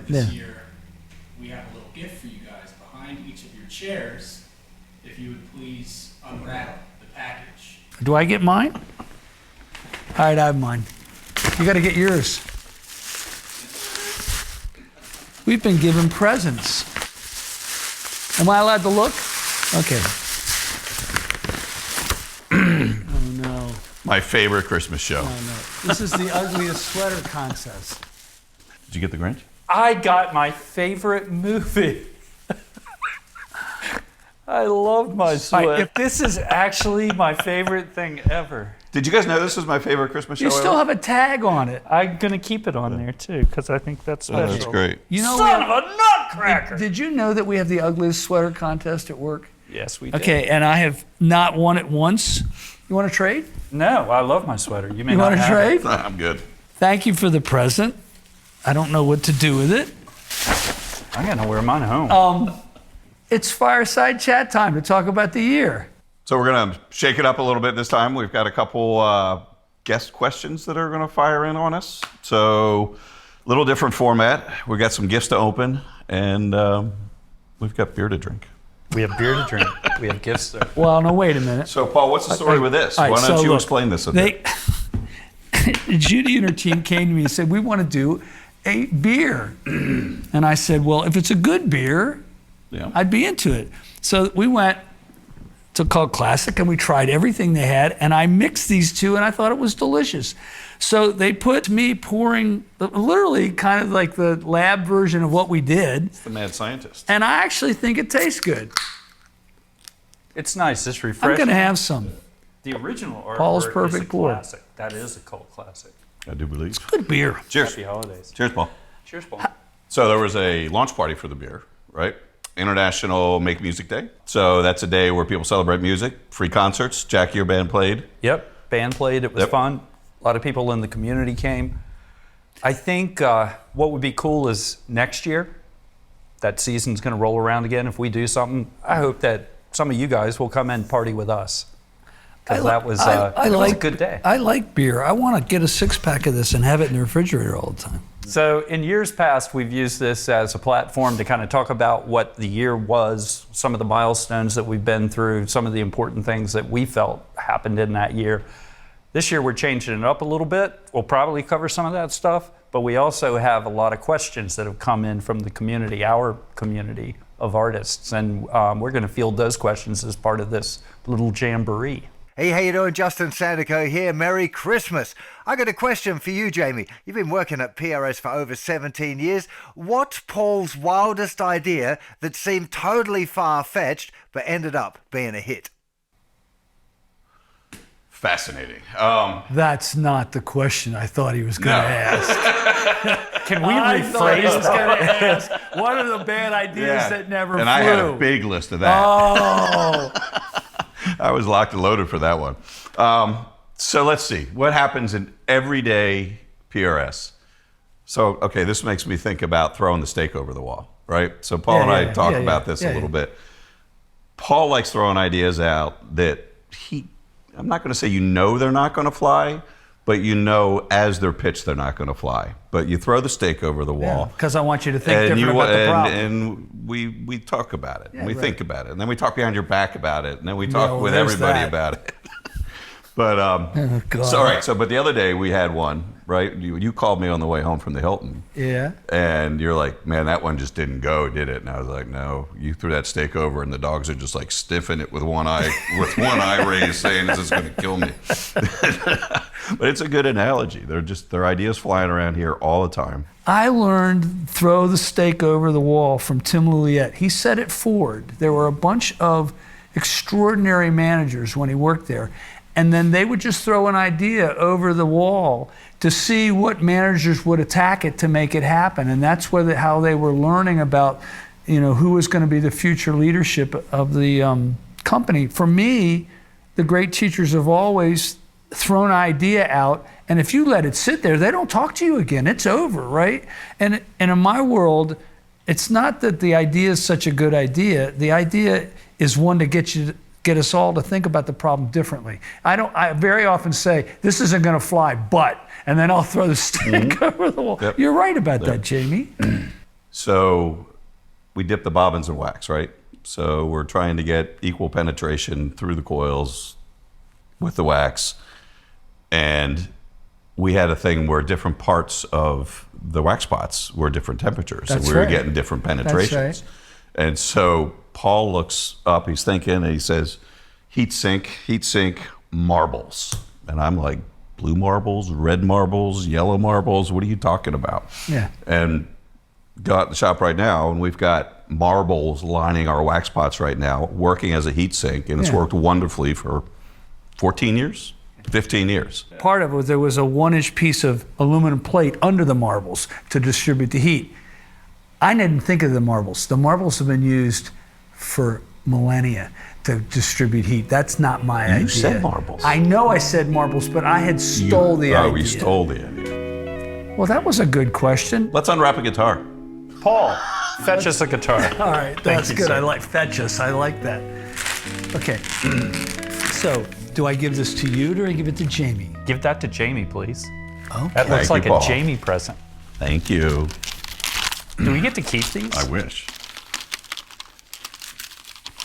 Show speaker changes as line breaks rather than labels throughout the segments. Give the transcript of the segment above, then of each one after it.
this year, we have a little gift for you guys behind each of your chairs. If you would please unwrap the package.
Do I get mine? All right, I have mine. You got to get yours. We've been given presents. Am I allowed to look? Okay. Oh, no.
My favorite Christmas show.
Oh, no. This is the ugliest sweater contest.
Did you get the Grinch?
I got my favorite movie. I loved my sweater. If this is actually my favorite thing ever.
Did you guys know this was my favorite Christmas show
You still
ever?
have a tag on it.
I'm going to keep it on there, too, because I think that's special.
Oh, that's great.
You know,
Son of a nutcracker!
Did you know that we have the ugliest sweater contest at work?
Yes, we did.
Okay, and I have not won it once. You want to trade?
No, I love my sweater. You may
You
not
want to
have
trade?
it.
I'm good.
Thank you for the present. I don't know what to do with it.
I'm going to wear mine home.
It's Fireside Chat time to talk about the year.
So we're going to shake it up a little bit this time. We've got a couple guest questions that are going to fire in on us. So a little different format. We've got some gifts to open, and we've got beer to drink.
We have beer to drink. We have gifts there.
Well, no, wait a minute.
So, Paul, what's the story with this?
All right,
Why don't
so
you
look,
explain this a bit?
Judy and her team came to me and said, we want to do a beer. And I said, well, if it's a good beer,
Yeah.
I'd be into it. So we went to Called Classic and we tried everything they had, and I mixed these two and I thought it was delicious. So they put me pouring, literally kind of like the lab version of what we did.
It's the mad scientist.
And I actually think it tastes good.
It's nice. It's refreshing.
I'm going to have some.
The original artwork
Paul's
is
Perfect
a
Pour.
classic. That is a cult classic.
I do believe.
Good beer.
Cheers.
Happy holidays.
Cheers, Paul.
Cheers, Paul.
So there was a launch party for the beer, right? International Make Music Day. So that's a day where people celebrate music, free concerts. Jackie, your band played.
Yep. Band played. It was
Yep.
fun. A lot of people in the community came. I think what would be cool is next year, that season's going to roll around again. If we do something, I hope that some of you guys will come and party with us. Because that was a good day.
I like beer. I want to get a six-pack of this and have it in the refrigerator all the time.
So in years past, we've used this as a platform to kind of talk about what the year was, some of the milestones that we've been through, some of the important things that we felt happened in that year. This year, we're changing it up a little bit. We'll probably cover some of that stuff, but we also have a lot of questions that have come in from the community, our community of artists, and we're going to field those questions as part of this little jamboree.
Hey, how you doing? Justin Sandico here. Merry Christmas. I got a question for you, Jamie. You've been working at PRS for over 17 years. What's Paul's wildest idea that seemed totally far-fetched but ended up being a hit?
Fascinating.
That's not the question I thought he was going to ask.
Can we
I thought he
rephrase
was
that?
going to ask, what are the bad ideas that never flew?
And I had a big list of that.
Oh.
I was locked and loaded for that one. So let's see. What happens in everyday PRS? So, okay, this makes me think about throwing the stake over the wall, right? So Paul and I talk about this a little bit. Paul likes throwing ideas out that I'm not going to say they're not going to fly, but as they're pitched, they're not going to fly. But you throw the stake over the wall.
Because I want you to think different about the problem.
And we talk about it, and we
right.
think about it, and then we talk behind your back about it, and then we talk
well,
with
there's
everybody
that.
about it. But
God.
so all right. So but the other day we had one, right? You called me on the way home from the Hilton.
Yeah.
And you're like, man, that one just didn't go, did it? And I was like, no. You threw that steak over, and the dogs are just like sniffing it with one eye raised, saying, "Is this going to kill me?" But it's a good analogy. Their ideas flying around here all the time.
I learned throw the steak over the wall from Tim Lulliette. He said at Ford. There were a bunch of extraordinary managers when he worked there. And then they would just throw an idea over the wall to see what managers would attack it to make it happen. And that's how they were learning about, who was going to be the future leadership of the company. For me, the great teachers have always thrown an idea out, and if you let it sit there, they don't talk to you again. It's over, right? And in my world, it's not that the idea is such a good idea. The idea is one to get us all to think about the problem differently. I very often say, this isn't going to fly, and then I'll throw the stick over the wall.
Yep.
You're right about that, Jamie.
So we dip the bobbins in wax, right? So we're trying to get equal penetration through the coils with the wax. And we had a thing where different parts of the wax spots were different temperatures.
That's
and we were
right.
getting different penetrations.
That's right.
And so Paul looks up, he's thinking, and he says, heat sink, marbles. And I'm like, blue marbles, red marbles, yellow marbles, what are you talking about?
Yeah.
And got in the shop right now, and we've got marbles lining our wax pots right now, working as a heat sink, and it's
Yeah.
worked wonderfully for 14 years, 15 years.
Part of it, there was a 1-inch piece of aluminum plate under the marbles to distribute the heat. I didn't think of the marbles. The marbles have been used for millennia to distribute heat. That's not my idea.
You said marbles.
I know I said marbles, but I had stole the idea.
Oh, you stole the idea.
Well, that was a good question.
Let's unwrap a guitar.
Paul, fetch us a guitar.
All right, that's
you,
good.
sir.
I like fetch us. I like that. Okay. So, do I give this to you or do I give it to Jamie?
Give that to Jamie, please.
Okay.
That looks
Thank
like
you,
a
Paul.
Jamie present.
Thank you.
Do we get to keep these?
I wish.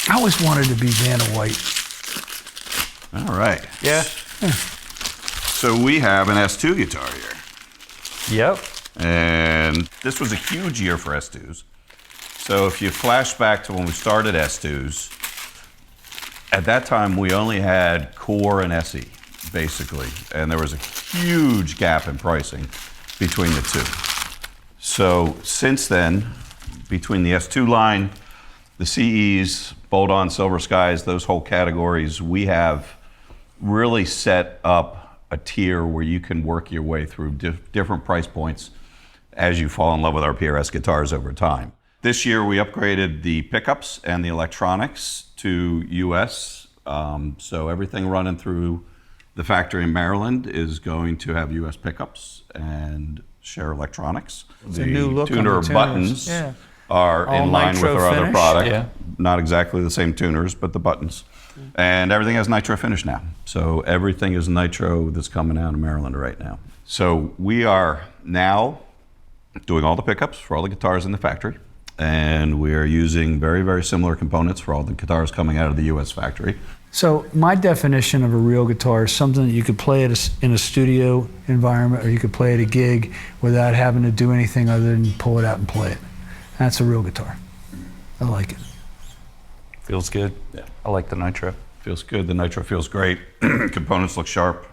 I always wanted to be Vanna White.
All right.
Yeah.
So we have an S2 guitar here.
Yep.
And this was a huge year for S2s. So if you flash back to when we started S2s, at that time we only had Core and SE, basically. And there was a huge gap in pricing between the two. So since then, between the S2 line, the CEs, Bolt-On, Silver Skies, those whole categories, we have really set up a tier where you can work your way through different price points as you fall in love with our PRS guitars over time. This year we upgraded the pickups and the electronics to US. So everything running through the factory in Maryland is going to have US pickups and share electronics.
It's a new look on
tuner
the tuners.
buttons
Yeah.
are
All
in line with
nitro
our other
finish?
product.
Yeah.
Not exactly the same tuners, but the buttons. And everything has nitro finish now. So everything is nitro that's coming out of Maryland right now. So we are now doing all the pickups for all the guitars in the factory. And we are using very, very similar components for all the guitars coming out of the US factory.
So my definition of a real guitar is something that you could play in a studio environment or you could play at a gig without having to do anything other than pull it out and play it. That's a real guitar. I like it.
Feels good.
Yeah.
I like the nitro.
Feels good. The nitro feels great. Components look sharp.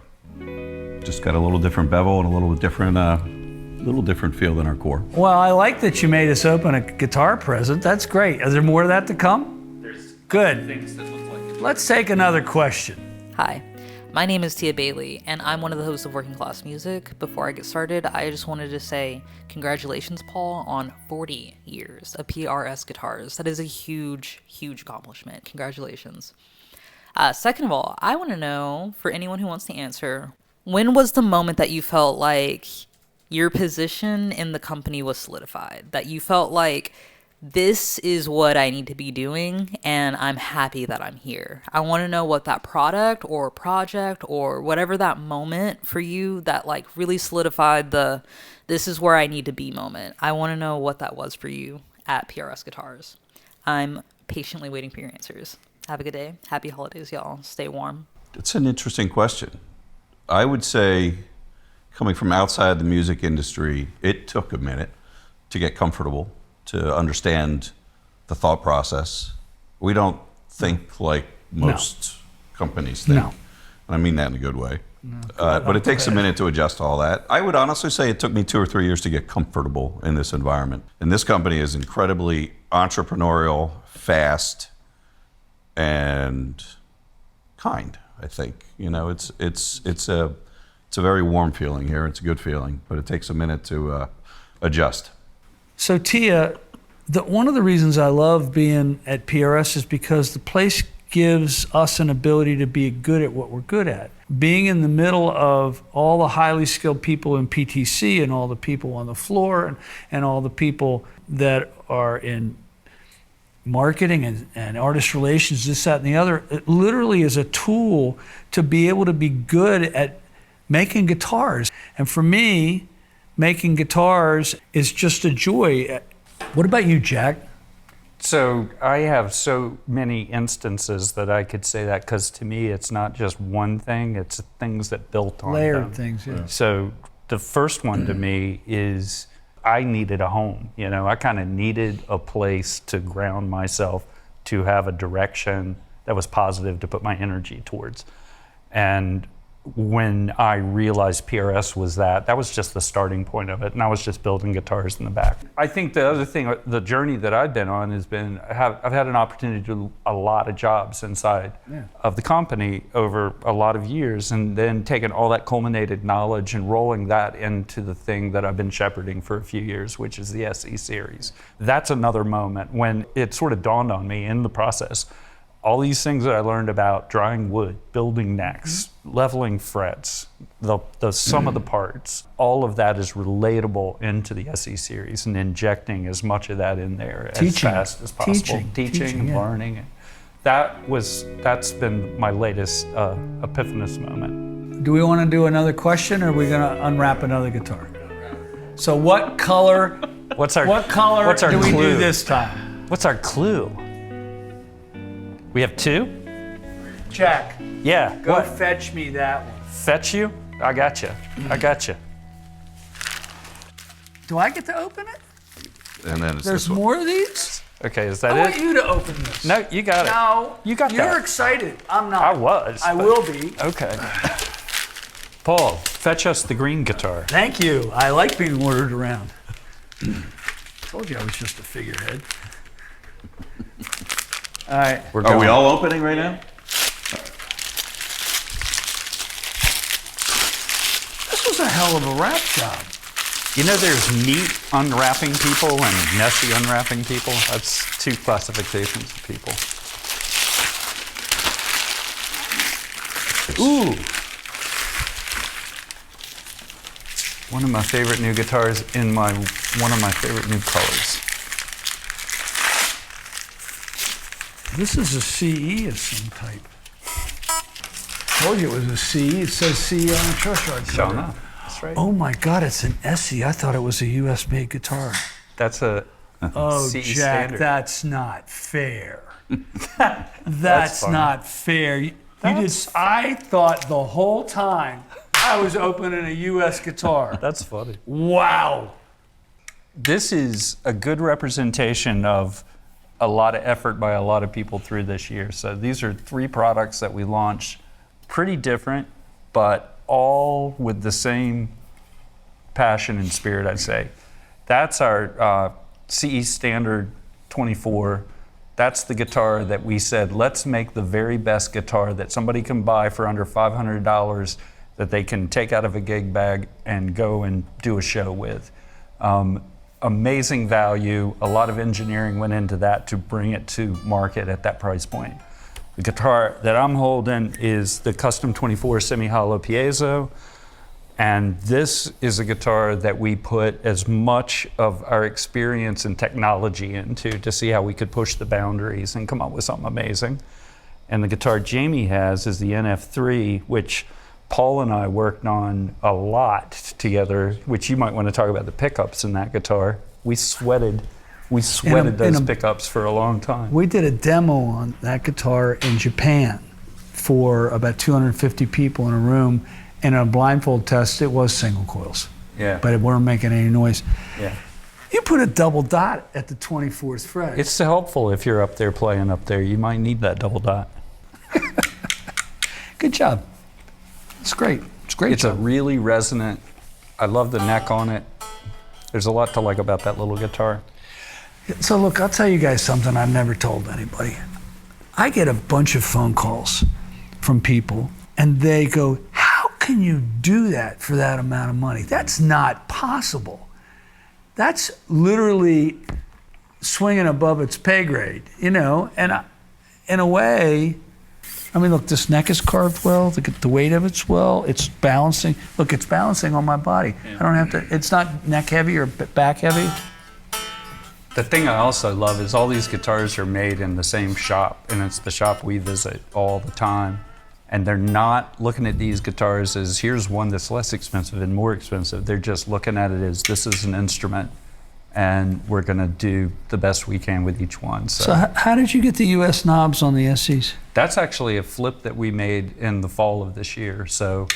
Just got a little different bevel and a little different feel than our Core.
Well, I like that you made us open a guitar present. That's great. Is there more of that to come?
There's
Good.
things that look like it.
Let's take another question.
Hi, my name is Tia Bailey, and I'm one of the hosts of Working Class Music. Before I get started, I just wanted to say congratulations, Paul, on 40 years of PRS Guitars. That is a huge, huge accomplishment. Congratulations. Second of all, I want to know, for anyone who wants to answer, when was the moment that you felt like your position in the company was solidified? That you felt like, this is what I need to be doing, and I'm happy that I'm here. I want to know what that product or project or whatever that moment for you that like really solidified the this is where I need to be moment. I want to know what that was for you at PRS Guitars. I'm patiently waiting for your answers. Have a good day. Happy holidays, y'all. Stay warm.
It's an interesting question. I would say, coming from outside the music industry, it took a minute to get comfortable, to understand the thought process. We don't think like most companies think.
No.
And I mean that in a good way. But it takes a minute to adjust to all that. I would honestly say it took me 2 or 3 years to get comfortable in this environment. And this company is incredibly entrepreneurial, fast, and kind, I think. You know, it's a very warm feeling here. It's a good feeling, but it takes a minute to adjust.
So Tia, one of the reasons I love being at PRS is because the place gives us an ability to be good at what we're good at. Being in the middle of all the highly skilled people in PTC and all the people on the floor and all the people that are in marketing and artist relations, this, that, and the other, it literally is a tool to be able to be good at making guitars. And for me, making guitars is just a joy. What about you, Jack?
So I have so many instances that I could say that, because to me it's not just one thing, it's things that built on
Layered
them.
things, yeah.
So the first one to me is I needed a home. You know, I kind of needed a place to ground myself, to have a direction that was positive to put my energy towards. And when I realized PRS was that was just the starting point of it, and I was just building guitars in the back. I think the other thing, the journey that I've been on has been, I've had an opportunity to do a lot of jobs inside of the company over a lot of years, and then taking all that culminated knowledge and rolling that into the thing that I've been shepherding for a few years, which is the SE series. That's another moment when it sort of dawned on me in the process. All these things that I learned about drying wood, building necks, leveling frets, the sum of the parts, all of that is relatable into the SE series, and injecting as much of that in there as fast as possible. Teaching and learning. That's been my latest epiphanous moment.
Do we want to do another question, or are we going to unwrap another guitar? So what color do we do this time?
What's our clue? We have two?
Jack,
Yeah.
go fetch me that one.
Fetch you? I got you. I got you.
Do I get to open it?
And then it's
There's
this one.
more of these?
Okay, is that
I want
it?
you to open this.
No, you got it.
No,
You got
you're
that.
excited. I'm not.
I was.
I will be.
Okay. Paul, fetch us the green guitar.
Thank you. I like being ordered around. Told you I was just a figurehead. All right.
Are we all opening right now?
This was a hell of a wrap job.
You know, there's neat unwrapping people and messy unwrapping people. That's two classifications of people. Ooh. One of my favorite new guitars in one of my favorite new colors.
This is a CE of some type. Told you it was a CE. It says CE on the truss yard cover.
Sure enough. That's right.
Oh my God, it's an SE. I thought it was a US made guitar.
That's a
Oh,
CE
Jack,
standard.
that's not fair. That's
funny.
not fair. I thought the whole time I was opening a US guitar.
That's funny.
Wow.
This is a good representation of a lot of effort by a lot of people through this year. So these are three products that we launched, pretty different, but all with the same passion and spirit, I'd say. That's our CE Standard 24. That's the guitar that we said, let's make the very best guitar that somebody can buy for under $500 that they can take out of a gig bag and go and do a show with. Amazing value. A lot of engineering went into that to bring it to market at that price point. The guitar that I'm holding is the Custom 24 semi-hollow piezo. And this is a guitar that we put as much of our experience and technology into to see how we could push the boundaries and come up with something amazing. And the guitar Jimi has is the NF3, which Paul and I worked on a lot together, which you might want to talk about the pickups in that guitar. We sweated those pickups for a long time.
We did a demo on that guitar in Japan for about 250 people in a room. In a blindfold test, it was single coils.
Yeah.
But it weren't making any noise.
Yeah.
You put a double dot at the 24th fret.
It's helpful if you're up there playing up there. You might need that double dot.
Good job. It's great. It's great.
It's a really resonant. I love the neck on it. There's a lot to like about that little guitar.
So look, I'll tell you guys something I've never told anybody. I get a bunch of phone calls from people, and they go, "How can you do that for that amount of money? That's not possible." That's literally swinging above its pay grade, you know. And in a way, I mean, look, this neck is carved well. The weight of it's well. It's balancing. Look, it's balancing on my body. Yeah. I don't have to. It's not neck heavy or back heavy.
The thing I also love is all these guitars are made in the same shop, and it's the shop we visit all the time. And they're not looking at these guitars as here's one that's less expensive and more expensive. They're just looking at it as this is an instrument and we're going to do the best we can with each one.
So how did you get the US knobs on the SEs?
That's actually a flip that we made in the fall of this year. So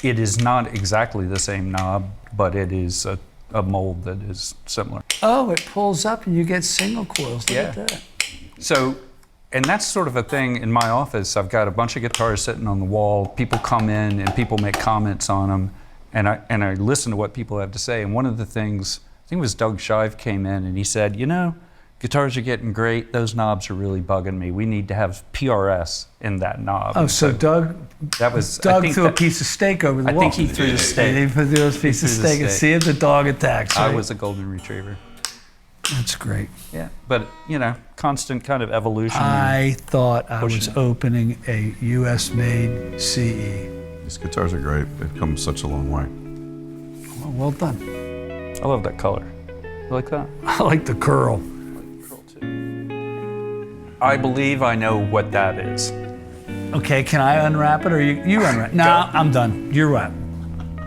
it is not exactly the same knob, but it is a mold that is similar.
Oh, it pulls up and you get single coils. Look
Yeah.
at that.
So, and that's sort of a thing in my office. I've got a bunch of guitars sitting on the wall. People come in and people make comments on them, and I listen to what people have to say. And one of the things, I think it was Doug Shive came in and he said, you know, guitars are getting great. Those knobs are really bugging me. We need to have PRS in that knob.
Oh,
And
so Doug threw a piece of steak over the wall.
I think he threw the steak.
He threw a piece of steak and see if the dog attacks.
I
right?
was a golden retriever.
That's great.
Yeah, but you know, constant kind of evolution.
I thought I was
Pushing it.
opening a US made CE.
These guitars are great. They've come such a long way.
Well done.
I love that color. You like that?
I like the curl.
I believe I know what that is.
Okay, can I unwrap it or you unwrap? No, I'm done. You're right.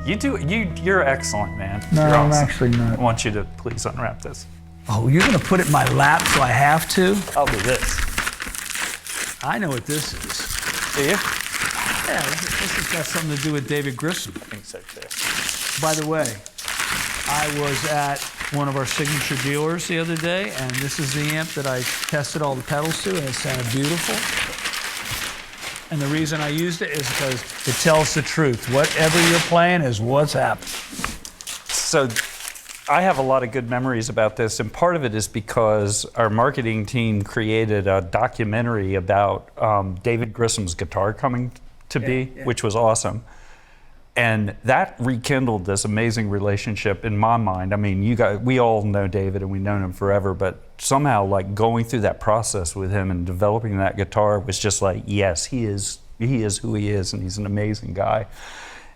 You're excellent, man.
No,
You're
I'm
awesome.
actually not.
I want you to please unwrap this.
Oh, you're gonna put it in my lap so I have to?
I'll do this.
I know what this is.
Do you?
Yeah, this has got something to do with David Grissom.
I think so too.
By the way, I was at one of our signature dealers the other day, and this is the amp that I tested all the pedals to, and it sounded beautiful. And the reason I used it is because it tells the truth. Whatever you're playing is what's happening.
So I have a lot of good memories about this, and part of it is because our marketing team created a documentary about David Grissom's guitar coming to be, which was awesome. And that rekindled this amazing relationship in my mind. I mean, we all know David and we've known him forever, but somehow like going through that process with him and developing that guitar was just like, yes, he is who he is, and he's an amazing guy.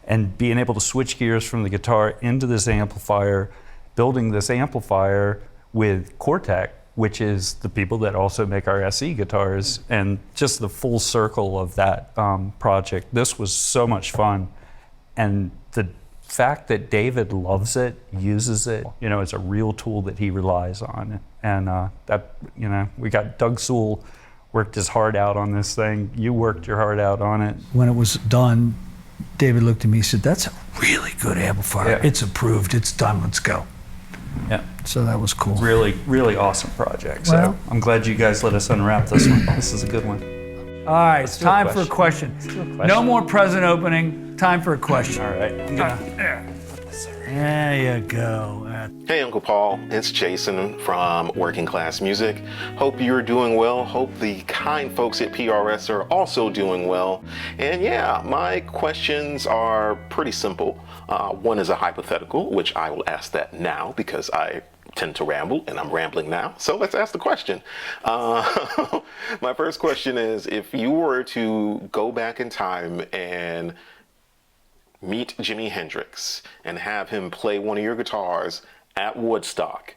And being able to switch gears from the guitar into this amplifier, building this amplifier with Cortec, which is the people that also make our SE guitars, and just the full circle of that project. This was so much fun. And the fact that David loves it, uses it, you know, it's a real tool that he relies on. And that, you know, we got Doug Sewell worked his heart out on this thing. You worked your heart out on it.
When it was done, David looked at me and said, "That's a really good amplifier.
Yeah.
It's approved, it's done, let's go."
Yeah,
So that was cool.
really, really awesome project. So
Well-
I'm glad you guys let us unwrap this one. This is a good one.
All right, it's
do a
time for a question. No more present opening, time for a question.
All right, I'm gonna
There you go.
Hey, Uncle Paul, it's Jason from Working Class Music. Hope you're doing well. Hope the kind folks at PRS are also doing well. And yeah, my questions are pretty simple. One is a hypothetical, which I will ask that now because I tend to ramble, and I'm rambling now. So let's ask the question. My first question is, if you were to go back in time and meet Jimi Hendrix and have him play one of your guitars at Woodstock,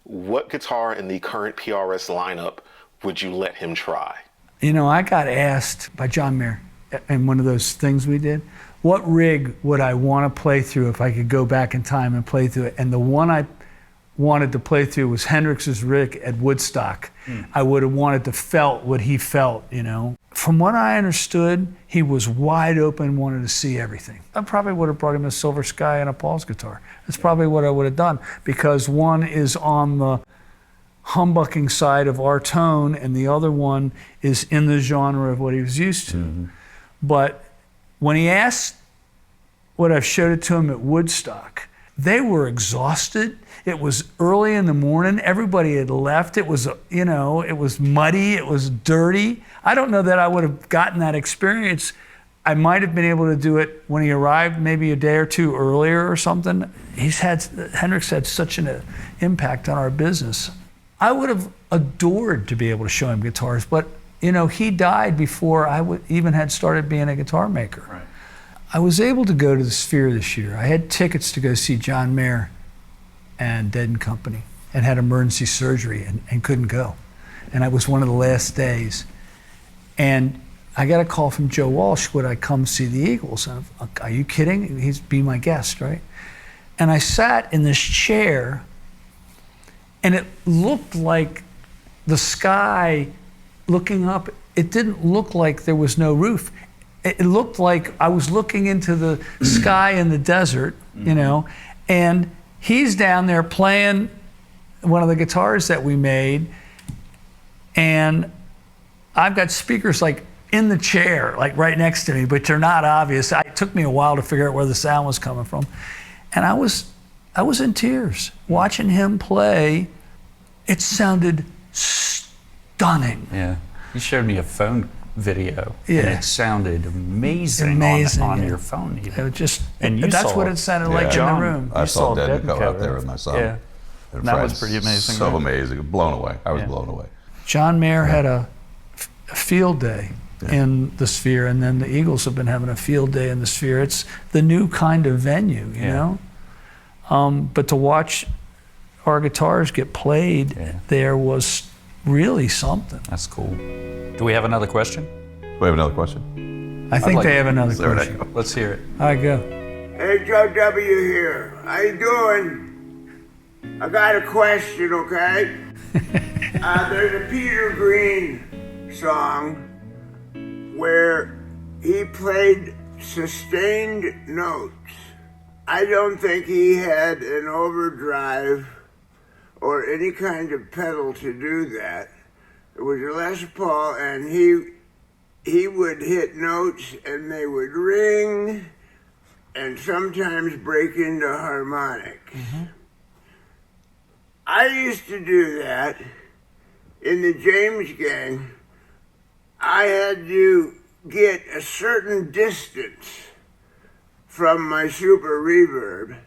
what guitar in the current PRS lineup would you let him try?
You know, I got asked by John Mayer in one of those things we did, what rig would I want to play through if I could go back in time and play through it? And the one I wanted to play through was Hendrix's rig at Woodstock. I would have wanted to felt what he felt, you know. From what I understood, he was wide open, wanted to see everything. I probably would have brought him a Silver Sky and a Paul's guitar. That's probably what I would have done, because one is on the humbucking side of our tone and the other one is in the genre of what he was used to. But when he asked what I showed it to him at Woodstock, they were exhausted. It was early in the morning. Everybody had left. It was, you know, it was muddy. It was dirty. I don't know that I would have gotten that experience. I might have been able to do it when he arrived, maybe a day or two earlier or something. Hendrix had such an impact on our business. I would have adored to be able to show him guitars, but you know, he died before I even had started being a guitar maker.
Right.
I was able to go to the Sphere this year. I had tickets to go see John Mayer and Dead & Company, and had emergency surgery and couldn't go. And it was one of the last days. And I got a call from Joe Walsh, would I come see the Eagles? And I'm, are you kidding? He'd be my guest, right? And I sat in this chair and it looked like the sky looking up. It didn't look like there was no roof. It looked like I was looking into the sky in the desert, you know, and he's down there playing one of the guitars that we made, and I've got speakers like in the chair, like right next to me, but they're not obvious. It took me a while to figure out where the sound was coming from. And I was in tears watching him play. It sounded stunning.
Yeah. You showed me a phone video.
Yeah.
And it sounded amazing, on
yeah.
your phone even.
It was just,
And you
that's
saw
what it sounded like in the
John,
room.
I saw
Dead
Dead go
cover.
out there with my son.
Yeah.
and
That was
friends.
pretty amazing,
So
right?
amazing. Blown away. I was
Yeah.
blown away.
John Mayer had a field day
Yeah.
in the Sphere, and then the Eagles have been having a field day in the Sphere. It's the new kind of venue, you
Yeah.
know? But to watch our guitars get played
Yeah.
there was really something.
That's cool. Do we have another question?
We have another question.
I think
like
they have another
There they
question.
go.
Let's hear it.
All right, go.
Hey, Joe W. here. How you doing? I got a question, okay? There's a Peter Green song where he played sustained notes. I don't think he had an overdrive or any kind of pedal to do that. It was a Les Paul, and he would hit notes and they would ring and sometimes break into harmonics. I used to do that in the James Gang. I had to get a certain distance from my super reverb,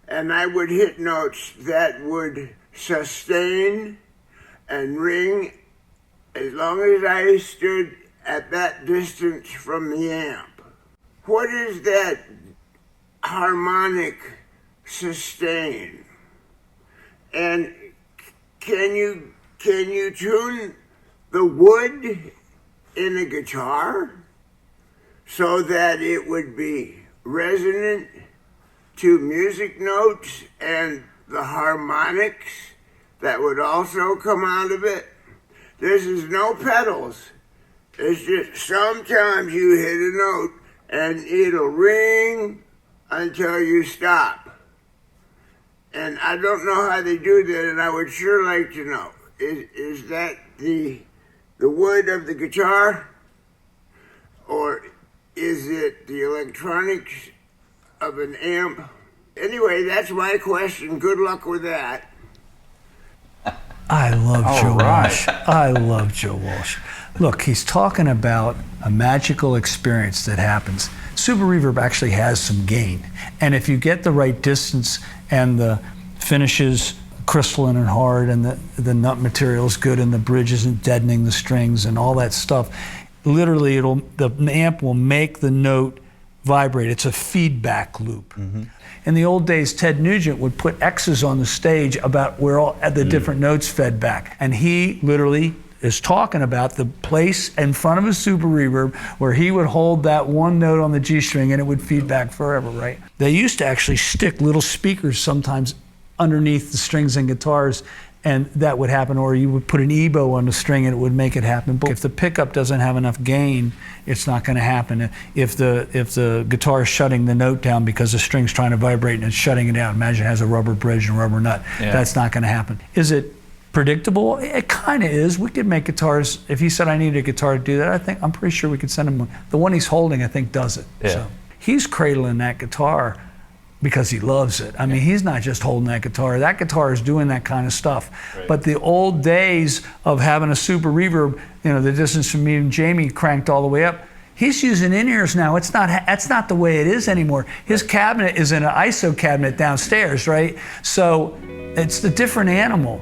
and I would hit notes that would sustain and ring as long as I stood at that distance from the amp. What is that harmonic sustain? And can you tune the wood in a guitar so that it would be resonant to music notes and the harmonics that would also come out of it? This is no pedals. It's just sometimes you hit a note and it'll ring until you stop. And I don't know how they do that, and I would sure like to know. Is that the wood of the guitar? Or is it the electronics of an amp? Anyway, that's my question. Good luck with that.
I love
All
Joe
right.
Walsh. I love Joe Walsh. Look, he's talking about a magical experience that happens. Super Reverb actually has some gain. And if you get the right distance and the finishes crystalline and hard and the nut material is good and the bridge isn't deadening the strings and all that stuff, literally the amp will make the note vibrate. It's a feedback loop. In the old days, Ted Nugent would put X's on the stage about where all the different notes fed back. And he literally is talking about the place in front of a super reverb where he would hold that one note on the G string and it would feed back forever, right? They used to actually stick little speakers sometimes underneath the strings and guitars, and that would happen, or you would put an EBO on the string and it would make it happen. But if the pickup doesn't have enough gain, it's not going to happen. If the guitar is shutting the note down because the string's trying to vibrate and it's shutting it down, imagine it has a rubber bridge and a rubber nut.
Yeah.
That's not going to happen. Is it predictable? It kind of is. We could make guitars. If he said I need a guitar to do that, I'm pretty sure we could send him one. The one he's holding, I think, does it.
Yeah.
So he's cradling that guitar because he loves it. I mean, he's not just holding that guitar. That guitar is doing that kind of stuff.
Right.
But the old days of having a super reverb, you know, the distance from me and Jamie cranked all the way up, he's using in-ears now. That's not the way it is anymore. His cabinet is in an ISO cabinet downstairs, right? So it's a different animal.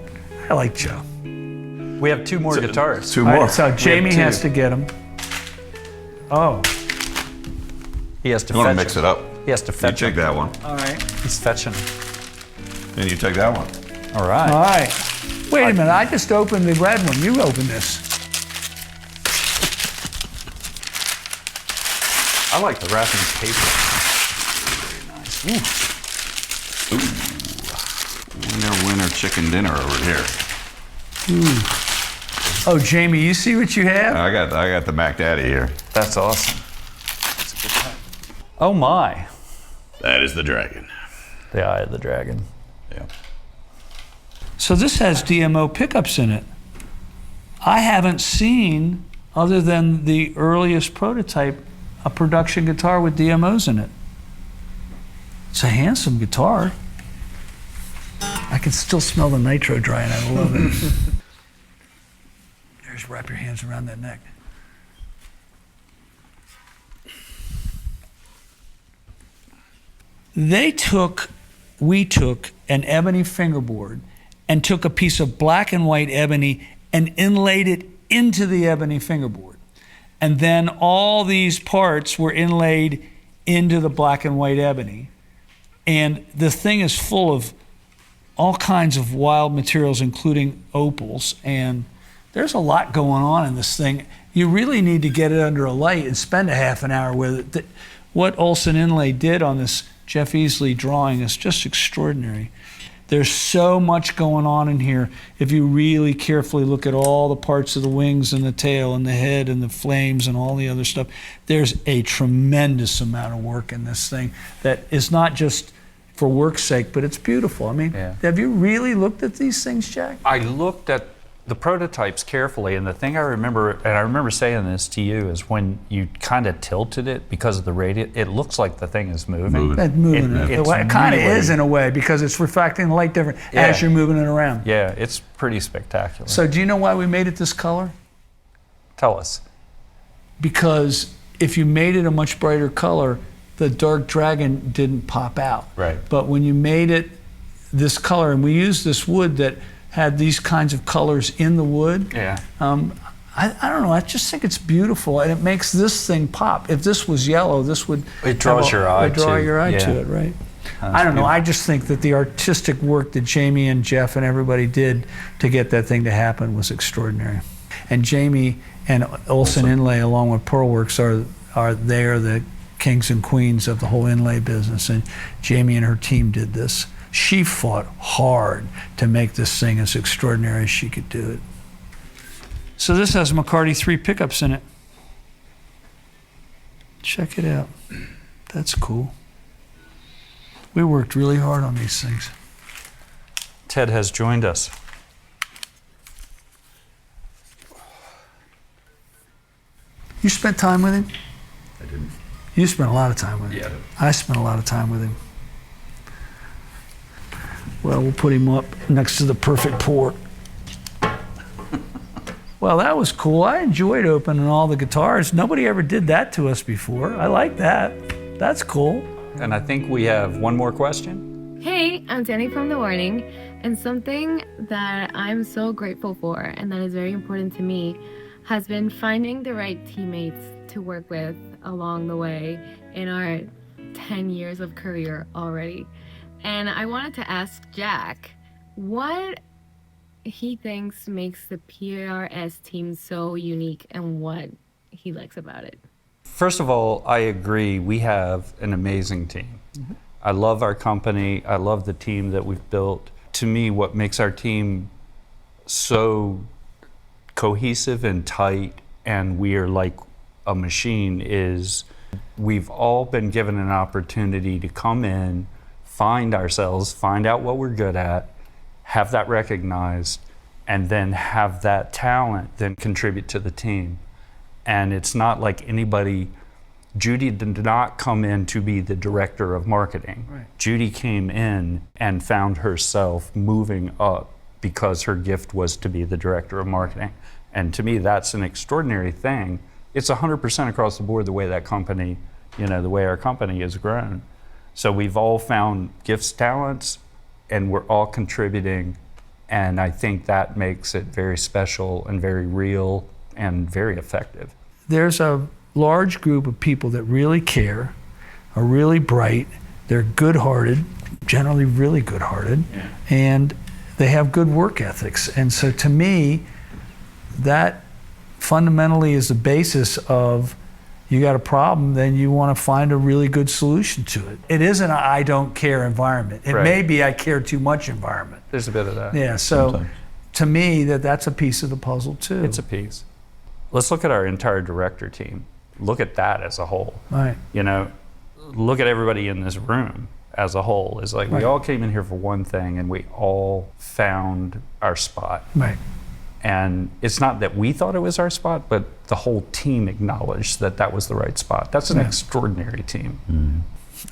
I like Joe.
We have two more guitars.
Two
All
more.
right, so Jamie
two.
has to get them. Oh,
He has to
You want
fetch
to mix
them.
it up?
He has to
You
fetch
take
them.
that one,
all right.
He's fetching.
and you take that one.
All right.
All right. Wait a minute, I just opened the red one. You open this.
I like the wrapping paper. Very nice.
Winner chicken dinner over here.
Oh, Jamie, you see what you have?
I got the Mac Daddy here.
That's awesome. Oh my.
That is the dragon.
The Eye of the Dragon.
Yeah.
So this has DMO pickups in it. I haven't seen, other than the earliest prototype, a production guitar with DMOs in it. It's a handsome guitar. I can still smell the nitro drying. I love it. There's, wrap your hands around that neck. We took an ebony fingerboard and took a piece of black and white ebony and inlaid it into the ebony fingerboard. And then all these parts were inlaid into the black and white ebony. And the thing is full of all kinds of wild materials, including opals. And there's a lot going on in this thing. You really need to get it under a light and spend a half an hour with it. What Olson Inlay did on this Jeff Easley drawing is just extraordinary. There's so much going on in here. If you really carefully look at all the parts of the wings and the tail and the head and the flames and all the other stuff, there's a tremendous amount of work in this thing that is not just for work's sake, but it's beautiful. I mean, Have you really looked at these things, Jack?
I looked at the prototypes carefully, and the thing I remember, and I remember saying this to you, is when you kind of tilted it because of the radius, it looks like the thing is moving.
It's moving. It kind of is in a way because it's refracting the light different as you're moving it around.
Yeah, it's pretty spectacular.
So do you know why we made it this color?
Tell us.
Because if you made it a much brighter color, the dark dragon didn't pop out.
Right.
But when you made it this color, and we used this wood that had these kinds of colors in the wood.
Yeah.
I don't know, I just think it's beautiful and it makes this thing pop. If this was yellow, this would...
It draws your eye
to it, right? I don't know, I just think that the artistic work that Jamie and Jeff and everybody did to get that thing to happen was extraordinary. And Jamie and Olson Inlay, along with Pearlworks, are the kings and queens of the whole inlay business, and Jamie and her team did this. She fought hard to make this thing as extraordinary as she could do it. So this has McCarty 3 pickups in it. Check it out. That's cool. We worked really hard on these things.
Ted has joined us.
You spent time with him?
I didn't.
You spent a lot of time with him.
Yeah.
I spent a lot of time with him. Well, we'll put him up next to the perfect port. Well, that was cool. I enjoyed opening all the guitars. Nobody ever did that to us before. I like that. That's cool.
And I think we have one more question.
Hey, I'm Dany from The Warning, and something that I'm so grateful for and that is very important to me has been finding the right teammates to work with along the way in our 10 years of career already. And I wanted to ask Jack what he thinks makes the PRS team so unique and what he likes about it.
First of all, I agree. We have an amazing team. Mm-hmm. I love our company. I love the team that we've built. To me, what makes our team so cohesive and tight and we are like a machine is we've all been given an opportunity to come in, find ourselves, find out what we're good at, have that recognized, and then have that talent then contribute to the team. And it's not like anybody, Judy did not come in to be the director of marketing.
Right.
Judy came in and found herself moving up because her gift was to be the director of marketing. And to me, that's an extraordinary thing. It's 100% across the board the way that company, the way our company has grown. So we've all found gifts, talents, and we're all contributing. And I think that makes it very special and very real and very effective.
There's a large group of people that really care, are really bright, they're good-hearted, generally really good-hearted, and they have good work ethics. And so to me, that fundamentally is the basis of you got a problem, then you want to find a really good solution to it. It isn't a I don't care environment. It may be I care too much environment.
There's a bit of that.
Yeah, so
Sometimes.
to me, that's a piece of the puzzle too.
It's a piece. Let's look at our entire director team. Look at that as a whole.
Right.
You know, look at everybody in this room as a whole. It's like we all came in here for one thing and we all found our spot.
Right.
And it's not that we thought it was our spot, but the whole team acknowledged that that was the right spot. That's an extraordinary team.
Mm-hmm.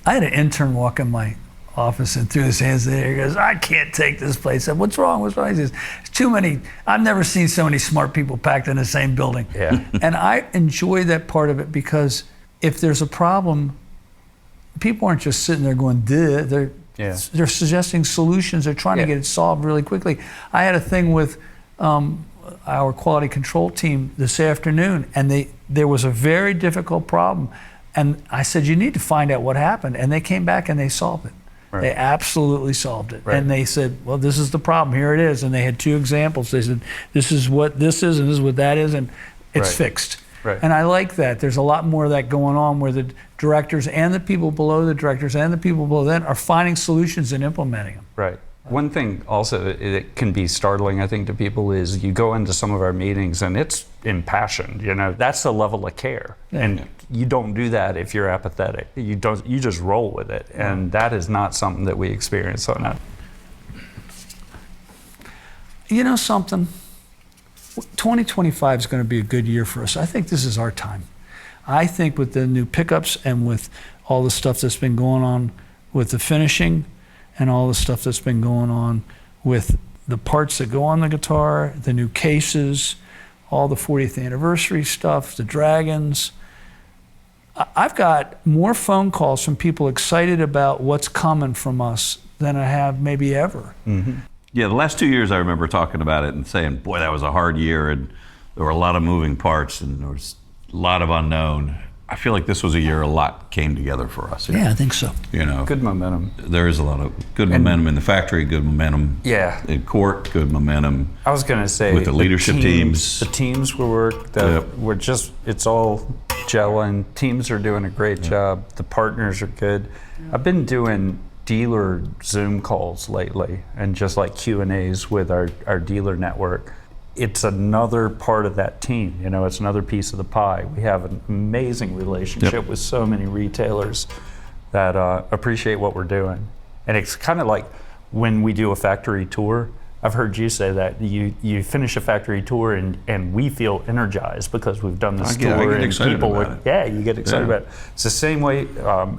I had an intern walk in my office and threw his hands in the air. He goes, I can't take this place. I said, what's wrong? What's wrong? He says, it's too many. I've never seen so many smart people packed in the same building.
Yeah.
And I enjoy that part of it because if there's a problem, people aren't just sitting there going, duh. They're suggesting solutions. They're trying to get it solved really quickly. I had a thing with our quality control team this afternoon, and there was a very difficult problem. And I said, you need to find out what happened. And they came back and they solved it. Right. They absolutely solved it. Right. And they said, well, this is the problem. Here it is. And they had 2 examples. They said, this is what this is and this is what that is. And it's fixed. Right. And I like that. There's a lot more of that going on where the directors and the people below the directors and the people below them are finding solutions and implementing them.
Right. One thing also that can be startling, I think, to people is you go into some of our meetings and it's impassioned. You know, that's the level of care, and you don't do that if you're apathetic. You don't. You just roll with it, and that is not something that we experience on that.
You know something? 2025 is going to be a good year for us. I think this is our time. I think with the new pickups and with all the stuff that's been going on with the finishing, and all the stuff that's been going on with the parts that go on the guitar, the new cases, all the 40th anniversary stuff, the Dragons. I've got more phone calls from people excited about what's coming from us than I have maybe ever.
Mm-hmm. Yeah, the last 2 years I remember talking about it and saying, boy, that was a hard year, and there were a lot of moving parts and there was a lot of unknown. I feel like this was a year a lot came together for us.
Yeah, I think so.
You know,
good momentum.
There is a lot of good momentum in the factory, good momentum in court, good momentum.
I was going to say
with the leadership teams.
The teams were it's all gelling. Teams are doing a great job. The partners are good. I've been doing dealer Zoom calls lately and just like Q&As with our dealer network. It's another part of that team, you know, it's another piece of the pie. We have an amazing relationship with so many retailers that appreciate what we're doing. And it's kind of like when we do a factory tour, I've heard you say that you finish a factory tour and we feel energized because we've done this tour.
I get excited about it.
Yeah, you get excited about it. It's the same way,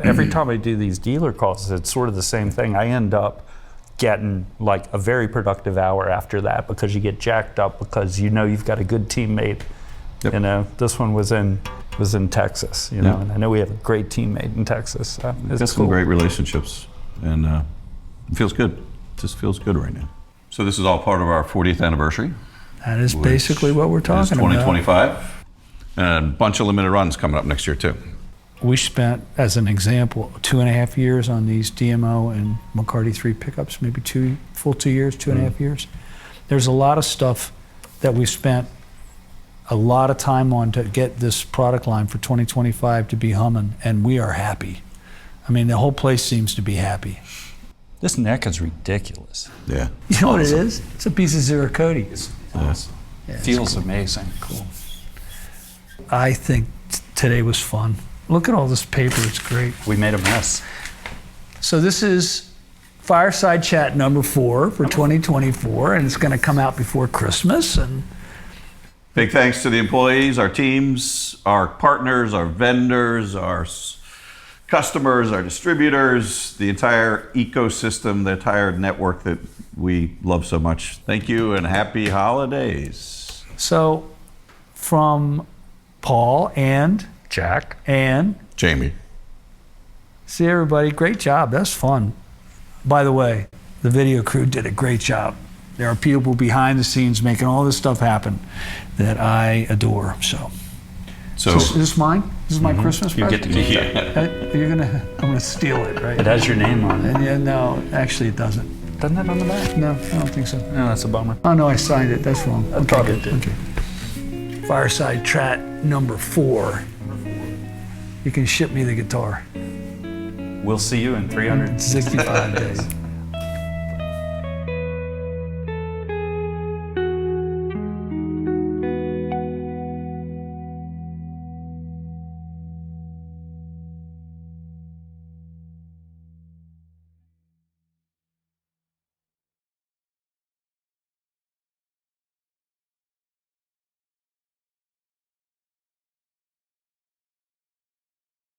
every time I do these dealer calls, it's sort of the same thing. I end up getting like a very productive hour after that because you get jacked up because you know you've got a good teammate. You know, this one was in Texas, you know, and I know we have a great teammate in Texas.
We've got some great relationships, and it feels good. It just feels good right now. So this is all part of our 40th anniversary.
That is basically what we're talking about.
2025, and a bunch of limited runs coming up next year too.
We spent, as an example, 2.5 years on these DMO and McCarty 3 pickups, maybe 2 years, 2.5 years. There's a lot of stuff that we spent a lot of time on to get this product line for 2025 to be humming, and we are happy. I mean, the whole place seems to be happy.
This neck is ridiculous.
Yeah.
You know what it is? It's a piece of Zero-Cody.
It's awesome. Yeah, feels amazing. Cool.
I think today was fun. Look at all this paper, it's great.
We made a mess.
So this is Fireside Chat number 4 for 2024, and it's going to come out before Christmas. And
big thanks to the employees, our teams, our partners, our vendors, our customers, our distributors, the entire ecosystem, the entire network that we love so much. Thank you and happy holidays.
So from Paul and
Jack
and
Jamie.
See everybody, great job, that's fun. By the way, the video crew did a great job. There are people behind the scenes making all this stuff happen that I adore, so. Is this mine? This is my Christmas present?
You get to keep it.
I'm gonna steal it, right?
It has your name on it.
And yeah, no, actually it doesn't.
Doesn't it on the back?
No, I don't think so.
No, that's a bummer.
Oh no, I signed it, that's wrong.
I thought it did.
Okay. Fireside Chat number 4. you can ship me the guitar.
We'll see you in
365 days.